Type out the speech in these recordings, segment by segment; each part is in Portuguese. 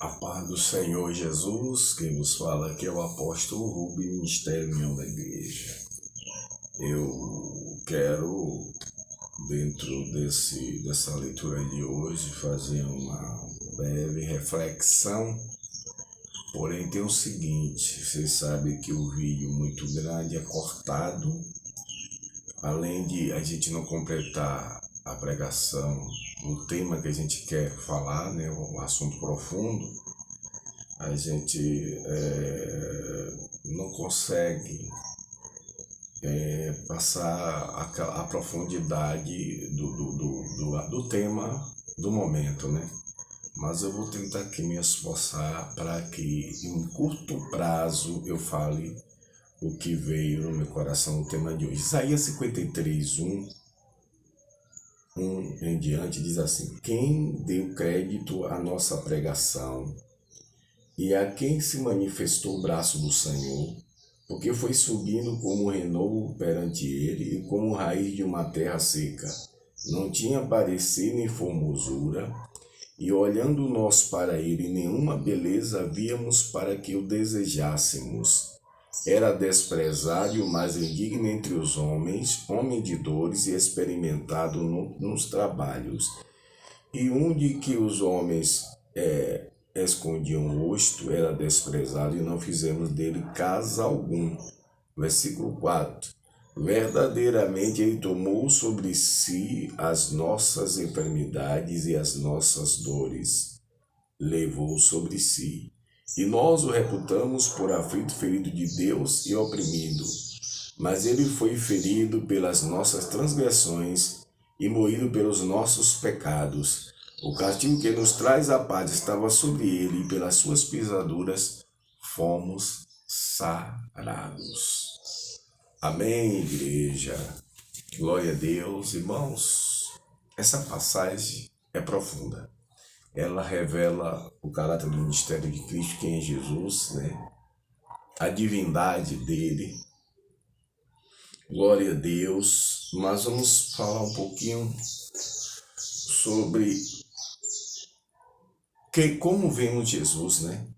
A paz do Senhor Jesus, quem nos fala aqui é o apóstolo Rubem, Ministério União da Igreja. Eu quero, dentro dessa leitura de hoje, fazer uma breve reflexão. Porém, tem o seguinte: vocês sabem que o vídeo muito grande é cortado. Além de a gente não completar a pregação, o tema que a gente quer falar, né, um assunto profundo, a gente não consegue passar a profundidade do tema do momento, né? Mas eu vou tentar aqui me esforçar para que em curto prazo eu fale o que veio no meu coração no tema de hoje. Isaías 53, 1 em diante diz assim: quem deu crédito à nossa pregação e a quem se manifestou o braço do Senhor, porque foi subindo como renovo perante ele e como raiz de uma terra seca. Não tinha parecer nem formosura, e olhando nós para ele, nenhuma beleza víamos para que o desejássemos. Era desprezado e o mais indigno entre os homens, homem de dores e experimentado nos trabalhos. E onde que os homens escondiam o rosto, era desprezado e não fizemos dele caso algum. Versículo 4. Verdadeiramente ele tomou sobre si as nossas enfermidades e as nossas dores. Levou sobre si. E nós o reputamos por aflito, ferido de Deus e oprimido. Mas ele foi ferido pelas nossas transgressões e moído pelos nossos pecados. O castigo que nos traz a paz estava sobre ele, e pelas suas pisaduras fomos sarados. Amém, igreja. Glória a Deus, irmãos. Essa passagem é profunda. Ela revela o caráter do ministério de Cristo, quem é Jesus, né? A divindade dele. Glória a Deus. Mas vamos falar um pouquinho sobre como vemos Jesus, né?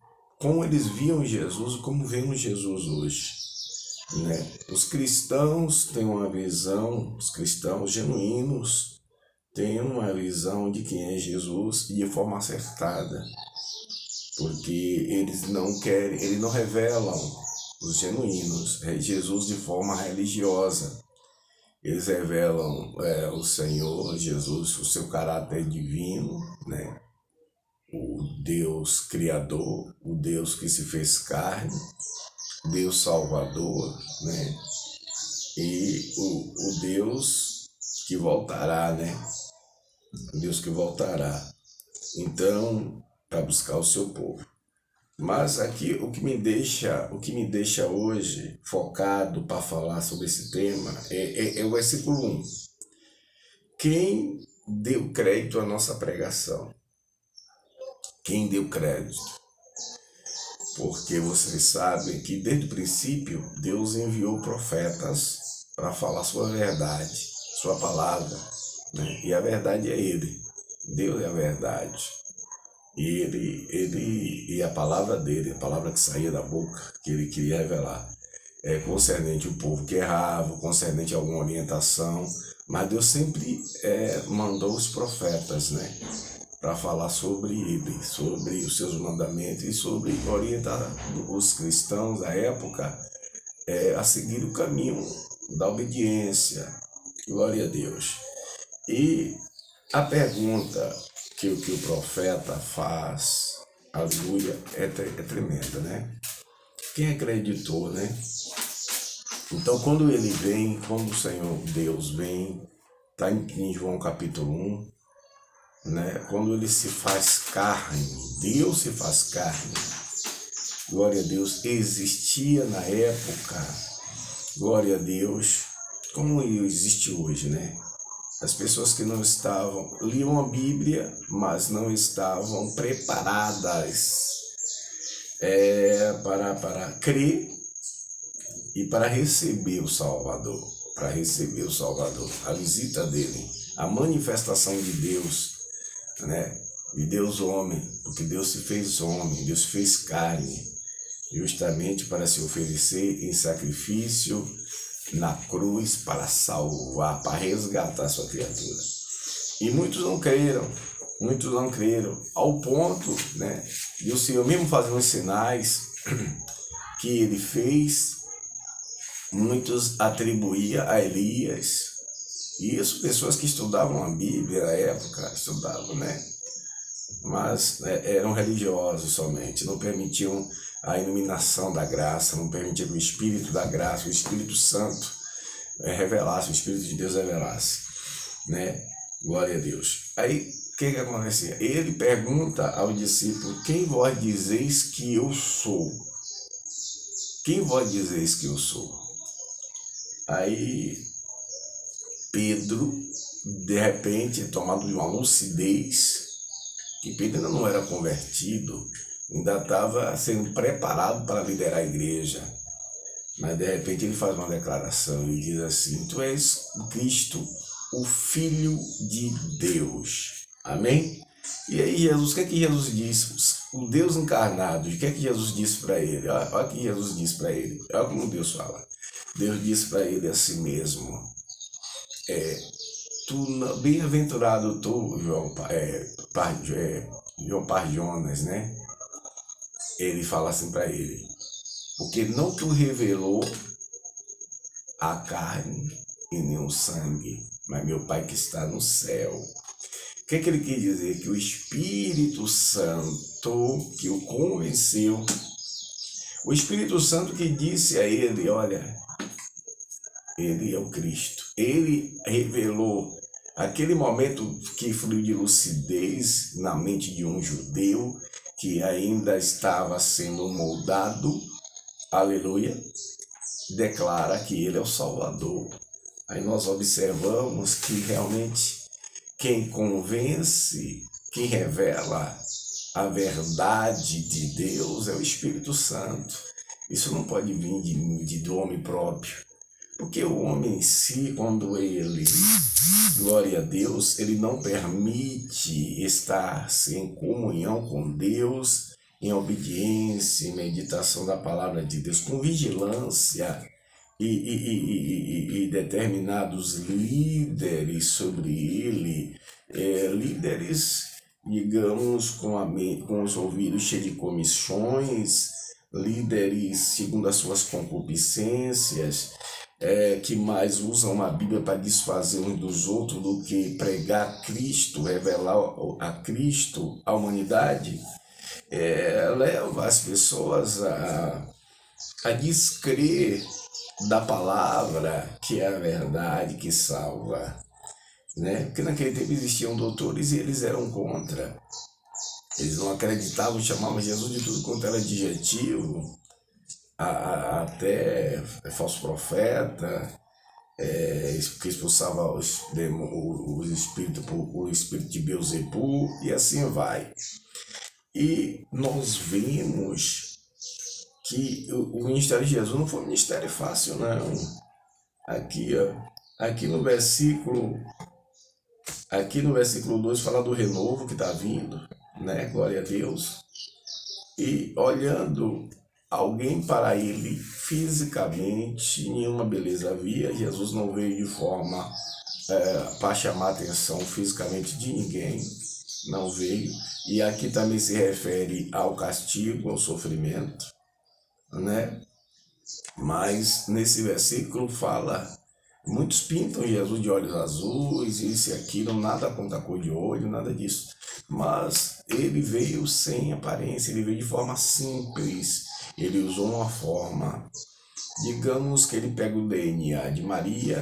Como eles viam Jesus, como vemos Jesus hoje, né? Os cristãos têm uma visão, os cristãos genuínos têm uma visão de quem é Jesus de forma acertada, porque eles não revelam os genuínos, Jesus de forma religiosa. Eles revelam o Senhor Jesus, o seu caráter divino, né? O Deus Criador, o Deus que se fez carne, Deus Salvador, né? E o Deus que voltará, né? O Deus que voltará, então, para buscar o seu povo. Mas aqui o que me deixa hoje focado para falar sobre esse tema é o versículo 1. Quem deu crédito à nossa pregação? Quem deu crédito? Porque vocês sabem que desde o princípio Deus enviou profetas para falar sua verdade, sua palavra, né? E a verdade é Ele. Deus é a verdade. E a palavra dele, a palavra que saía da boca, que ele queria revelar, concernente o povo que errava, concernente a alguma orientação. Mas Deus sempre mandou os profetas, né? Para falar sobre ele, sobre os seus mandamentos e sobre orientar os cristãos da época a seguir o caminho da obediência. Glória a Deus. E a pergunta que o profeta faz, aleluia, é tremenda, né? Quem acreditou, né? Então, quando o Senhor Deus vem, está em João capítulo 1, né? Quando ele se faz carne, Deus se faz carne, glória a Deus, existia na época, glória a Deus, como existe hoje, né? As pessoas que não estavam, liam a Bíblia, mas não estavam preparadas para crer e para receber o Salvador, a visita dele, a manifestação de Deus, né? de Deus homem, porque Deus se fez homem, Deus se fez carne, justamente para se oferecer em sacrifício na cruz para salvar, para resgatar sua criatura. E muitos não creram, ao ponto, né, de o Senhor mesmo fazendo os sinais que ele fez, muitos atribuíam a Elias. E isso, pessoas que estudavam a Bíblia na época, estudavam, né? Mas eram religiosos somente, não permitiam a iluminação da graça, não permitiam que o Espírito da graça, o Espírito Santo revelasse, o Espírito de Deus revelasse, né? Glória a Deus. Aí, o que acontecia? Ele pergunta ao discípulo: quem vós dizeis que eu sou? Quem vós dizeis que eu sou? Aí, Pedro, de repente, tomado de uma lucidez, que Pedro ainda não era convertido, ainda estava sendo preparado para liderar a igreja. Mas de repente ele faz uma declaração e diz assim: tu és o Cristo, o Filho de Deus. Amém? E aí Jesus, o que é que Jesus disse? O Deus encarnado, o que é que Jesus disse para ele? Olha o que Jesus disse para ele. Olha como Deus fala. Deus disse para ele assim mesmo: bem-aventurado tu, João Jonas, né? Ele fala assim para ele: porque não te revelou a carne e nem o sangue, mas meu Pai que está no céu. O que ele quer dizer? Que o Espírito Santo que o convenceu, o Espírito Santo que disse a ele: olha, ele é o Cristo. Ele revelou aquele momento que fluiu de lucidez na mente de um judeu que ainda estava sendo moldado, aleluia, declara que ele é o Salvador. Aí nós observamos que realmente quem convence, quem revela a verdade de Deus é o Espírito Santo. Isso não pode vir do homem próprio, porque o homem em si, quando ele, glória a Deus, ele não permite estar em comunhão com Deus, em obediência, em meditação da palavra de Deus, com vigilância e determinados líderes sobre ele, líderes, digamos, com os ouvidos cheios de comissões, líderes segundo as suas concupiscências, que mais usam a Bíblia para desfazer uns dos outros do que pregar Cristo, revelar a Cristo à humanidade, leva as pessoas a descrer da palavra, que é a verdade que salva, né? Porque naquele tempo existiam doutores e eles eram contra. Eles não acreditavam, chamavam Jesus de tudo quanto era adjetivo, até falso profeta, que expulsava o espírito de Beelzebul, e assim vai. E nós vimos que o ministério de Jesus não foi um ministério fácil, não. Aqui no versículo 2 fala do renovo que está vindo, né? Glória a Deus. E olhando alguém para ele fisicamente, nenhuma beleza havia. Jesus não veio de forma para chamar a atenção fisicamente de ninguém, não veio. E aqui também se refere ao castigo, ao sofrimento, né? Mas nesse versículo fala, muitos pintam Jesus de olhos azuis, isso e aquilo, nada contra a cor de olho, nada disso. Mas ele veio sem aparência, ele veio de forma simples, ele usou uma forma, digamos que ele pega o DNA de Maria,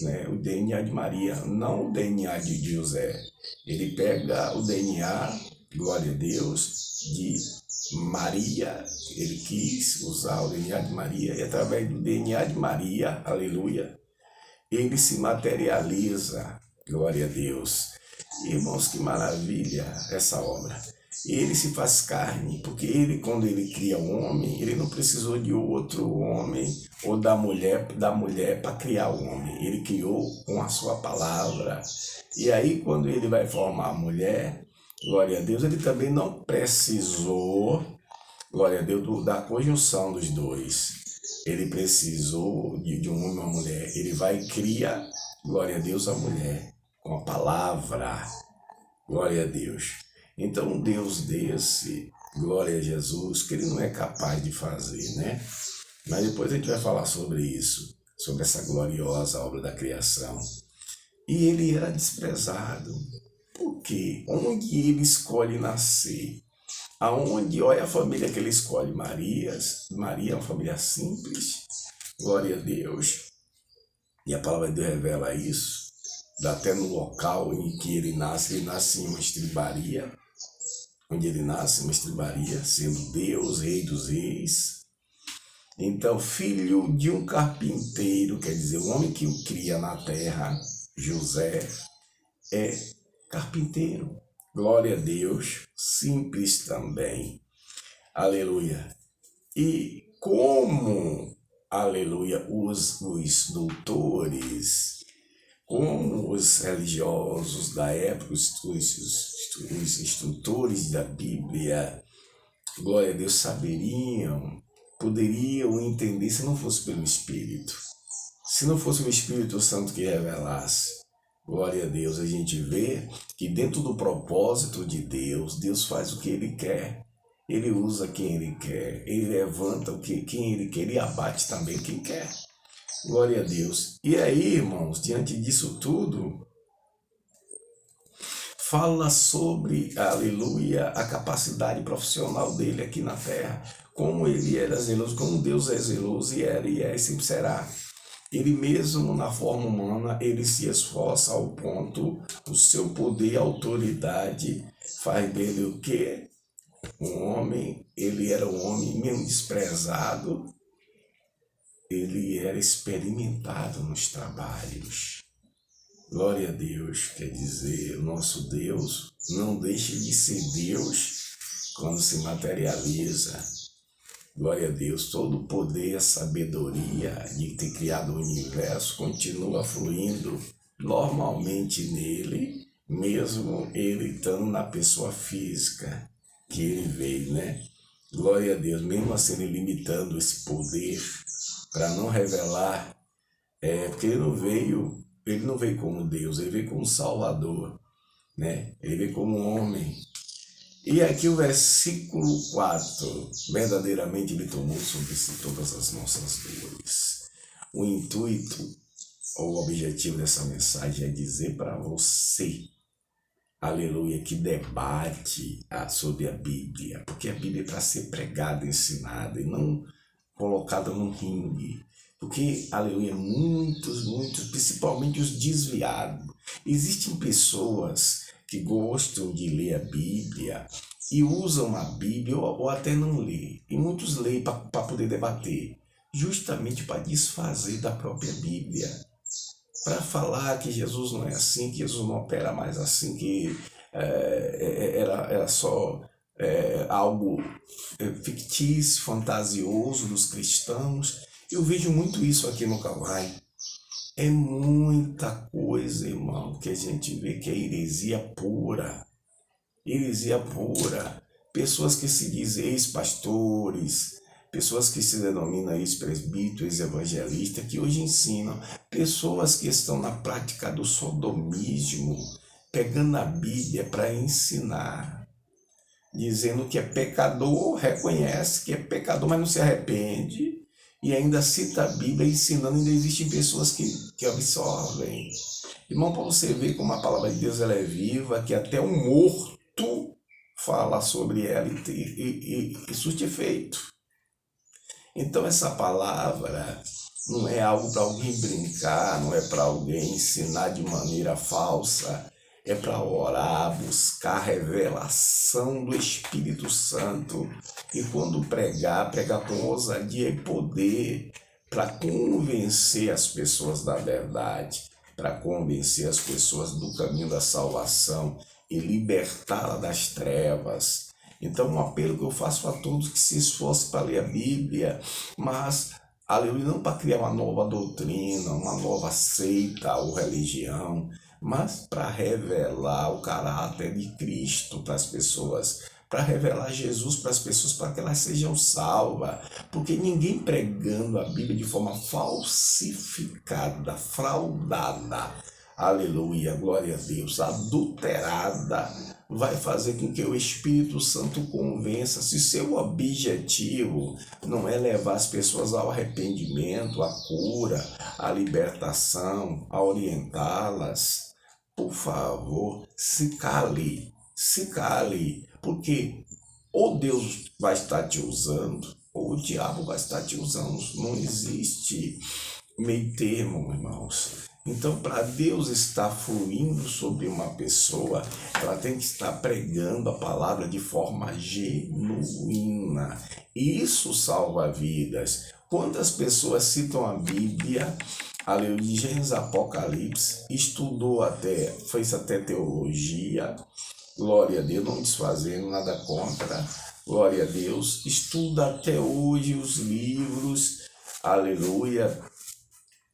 né? O DNA de Maria, não o DNA de José. Ele pega o DNA, glória a Deus, de Maria, ele quis usar o DNA de Maria, e através do DNA de Maria, aleluia, ele se materializa, glória a Deus. Irmãos, que maravilha essa obra. Ele se faz carne, porque ele, quando ele cria o homem, ele não precisou de outro homem ou da mulher para criar o homem. Ele criou com a sua palavra. E aí, quando ele vai formar a mulher, glória a Deus, ele também não precisou, glória a Deus, da conjunção dos dois. Ele precisou de um homem e uma mulher. Ele vai e cria, glória a Deus, a mulher, com a palavra, glória a Deus. Então, um Deus desse, glória a Jesus, que ele não é capaz de fazer, né? Mas depois a gente vai falar sobre isso, sobre essa gloriosa obra da criação. E ele era desprezado. Por quê? Onde ele escolhe nascer? Aonde, olha a família que ele escolhe, Maria é uma família simples, glória a Deus. E a palavra de Deus revela isso, até no local em que ele nasce em uma estribaria, onde ele nasce, uma estribaria, sendo Deus, Rei dos Reis. Então, filho de um carpinteiro, quer dizer, o homem que o cria na terra, José, é carpinteiro. Glória a Deus, simples também. Aleluia. E como, aleluia, os doutores, como os religiosos da época, os instrutores da Bíblia, glória a Deus, poderiam entender se não fosse pelo Espírito. Se não fosse o Espírito Santo que revelasse. Glória a Deus, a gente vê que dentro do propósito de Deus, Deus faz o que Ele quer. Ele usa quem Ele quer, Ele levanta quem Ele quer, Ele abate também quem quer. Glória a Deus. E aí, irmãos, diante disso tudo, fala sobre, aleluia, a capacidade profissional dele aqui na terra, como ele era zeloso, como Deus é zeloso e era e é e sempre será. Ele mesmo na forma humana, ele se esforça ao ponto, o seu poder e autoridade faz dele o quê? Um homem, ele era um homem mesmo desprezado, ele era experimentado nos trabalhos. Glória a Deus, quer dizer, o nosso Deus não deixa de ser Deus quando se materializa. Glória a Deus, todo o poder e a sabedoria de ter criado o universo continua fluindo normalmente nele, mesmo ele estando na pessoa física que ele veio, né? Glória a Deus, mesmo assim ele limitando esse poder para não revelar, porque ele não veio como Deus, ele veio como Salvador, né? Ele veio como homem. E aqui o versículo 4, verdadeiramente ele tomou sobre si todas as nossas dores. O intuito ou o objetivo dessa mensagem é dizer para você, aleluia, que debate sobre a Bíblia, porque a Bíblia é para ser pregada, ensinada e não colocada num ringue. Porque, aleluia, muitos, principalmente os desviados. Existem pessoas que gostam de ler a Bíblia e usam a Bíblia ou até não lê. E muitos leem para poder debater, justamente para desfazer da própria Bíblia. Para falar que Jesus não é assim, que Jesus não opera mais assim, que era só algo fictício, fantasioso dos cristãos. Eu vejo muito isso aqui no Calvário. É muita coisa, irmão, que a gente vê que é heresia pura. Heresia pura. Pessoas que se dizem ex-pastores, pessoas que se denominam ex-presbíteros, ex-evangelistas, que hoje ensinam. Pessoas que estão na prática do sodomismo, pegando a Bíblia para ensinar. Dizendo que é pecador, reconhece que é pecador, mas não se arrepende. E ainda cita a Bíblia ensinando, ainda existem pessoas que absorvem. Irmão, para você ver como a palavra de Deus ela é viva, que até um morto fala sobre ela e surte efeito. Então essa palavra não é algo para alguém brincar, não é para alguém ensinar de maneira falsa, é para orar, buscar a revelação do Espírito Santo. E quando pregar com ousadia e poder, para convencer as pessoas da verdade, para convencer as pessoas do caminho da salvação e libertá-la das trevas. Então, um apelo que eu faço a todos que se esforcem para ler a Bíblia, mas, aleluia, não para criar uma nova doutrina, uma nova seita ou religião, mas para revelar o caráter de Cristo para as pessoas, para revelar Jesus para as pessoas, para que elas sejam salvas. Porque ninguém pregando a Bíblia de forma falsificada, fraudada, aleluia, glória a Deus, adulterada, vai fazer com que o Espírito Santo convença. Se seu objetivo não é levar as pessoas ao arrependimento, à cura, à libertação, a orientá-las, por favor, se cale, porque ou Deus vai estar te usando, ou o diabo vai estar te usando. Não existe meio termo, irmãos. Então, para Deus estar fluindo sobre uma pessoa, ela tem que estar pregando a palavra de forma genuína. Isso salva vidas. Quantas pessoas citam a Bíblia, aleluia, de Gênesis, Apocalipse, estudou até, fez até teologia, glória a Deus, não desfazendo nada contra, glória a Deus, estuda até hoje os livros, aleluia,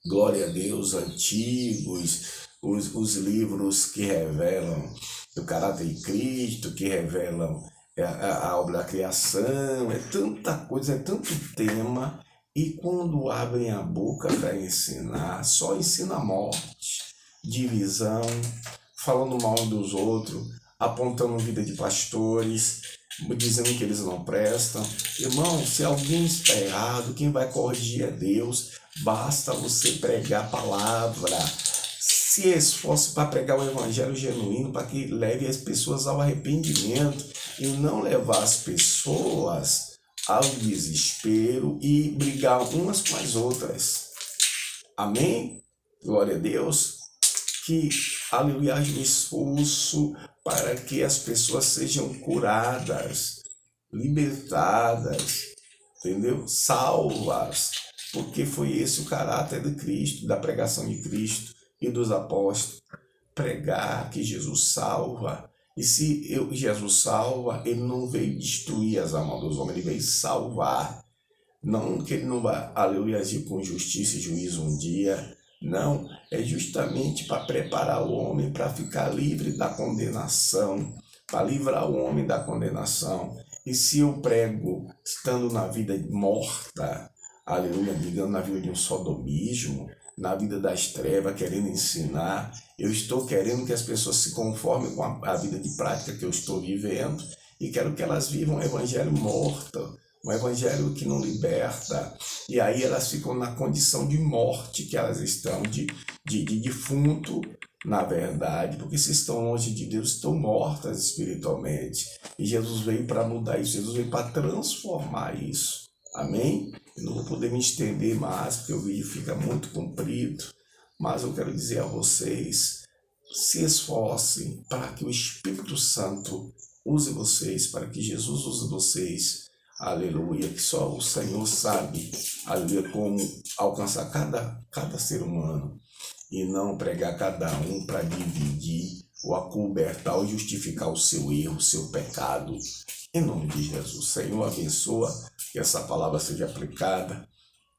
glória a Deus, antigos, os livros que revelam o caráter de Cristo, que revelam a obra da criação, é tanta coisa, é tanto tema, e quando abrem a boca para ensinar, só ensina a morte, divisão, falando mal um dos outros, apontando vida de pastores, dizendo que eles não prestam. Irmão, se alguém está errado, quem vai corrigir é Deus. Basta você pregar a palavra. Se esforce para pregar o evangelho genuíno, para que leve as pessoas ao arrependimento e não levar as pessoas ao desespero e brigar umas com as outras. Amém? Glória a Deus. Que, aleluia, haja um esforço para que as pessoas sejam curadas, libertadas, entendeu? Salvas, porque foi esse o caráter de Cristo, da pregação de Cristo e dos apóstolos. Pregar que Jesus salva. E se Jesus salva, ele não veio destruir as almas dos homens, ele veio salvar. Não que ele não vai, aleluia, agir com justiça e juízo um dia. Não, é justamente para preparar o homem para ficar livre da condenação, para livrar o homem da condenação. E se eu prego estando na vida morta, aleluia, digamos, na vida de um sodomismo, na vida das trevas, querendo ensinar, eu estou querendo que as pessoas se conformem com a vida de prática que eu estou vivendo e quero que elas vivam um evangelho morto, um evangelho que não liberta, e aí elas ficam na condição de morte que elas estão, de defunto, na verdade, porque se estão longe de Deus, estão mortas espiritualmente, e Jesus veio para mudar isso, Jesus veio para transformar isso, amém? Eu não vou poder me estender mais, porque o vídeo fica muito comprido, mas eu quero dizer a vocês, se esforcem para que o Espírito Santo use vocês, para que Jesus use vocês, aleluia, que só o Senhor sabe, aleluia, como alcançar cada ser humano e não pregar cada um para dividir ou acobertar ou justificar o seu erro, o seu pecado. Em nome de Jesus, Senhor, abençoa, que essa palavra seja aplicada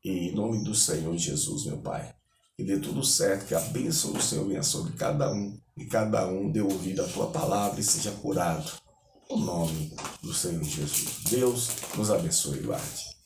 e em nome do Senhor Jesus, meu Pai. Que dê tudo certo, que a bênção do Senhor venha sobre cada um e cada um dê ouvido à tua palavra e seja curado. Em nome do Senhor Jesus. Deus nos abençoe e guarde.